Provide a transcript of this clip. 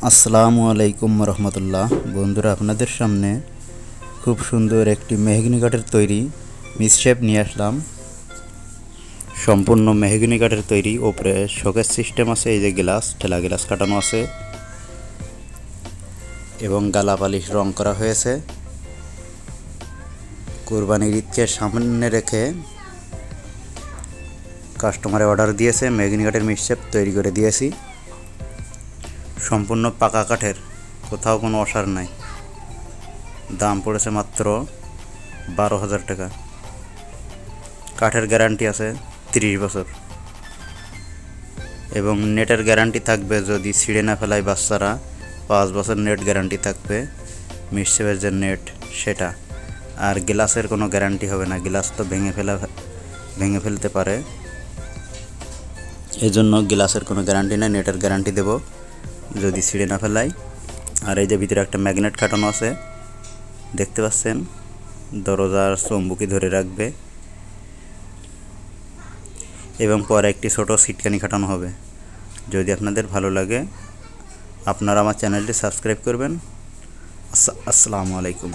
আসসালামু আলাইকুম রহমতুল্লাহ। বন্ধুরা, আপনাদের সামনে খুব সুন্দর একটি মেহগিনি কাঠের তৈরি মিসশেপ নিয়ে আসলাম। সম্পূর্ণ মেহগিনি কাঠের তৈরি, ওপরে শোকেস সিস্টেম আছে, এই যে গ্লাস, ঠেলা গ্লাস কাটানো আছে এবং গালা পালিশ রং করা হয়েছে। কুরবানির ঈদকে সামনে রেখে কাস্টমারে অর্ডার দিয়েছে, মেহগিনি কাঠের মিসশেপ তৈরি করে দিয়েছি। সম্পূর্ণ পাকা কাঠের, কোথাও কোনো অসার নাই। দাম পড়েছে মাত্র 12,000 টাকা। কাঠের গ্যারান্টি আছে 30 বছর এবং নেটের গ্যারান্টি থাকবে, যদি ছিঁড়ে না ফেলায় বাচ্চারা 5 বছর নেট গ্যারান্টি থাকবে। মিসশেপের যে নেট সেটা, আর গ্লাসের কোনো গ্যারান্টি হবে না, গ্লাস তো ভেঙে ফেলতে পারে, এই জন্য গ্লাসের কোনো গ্যারান্টি নেই, নেটের গ্যারান্টি দেব যদি ছিঁড়ে না ফেলায়। আর এই যে ভিতরে একটা ম্যাগনেট খাটানো আছে, দেখতে পাচ্ছেন, দরজার চম্বুকি ধরে রাখবে এবং পরে একটি ছোট সিটকানি খাটানো হবে। যদি আপনাদের ভালো লাগে আপনারা আমার চ্যানেলটি সাবস্ক্রাইব করবেন। আসসালামু আলাইকুম।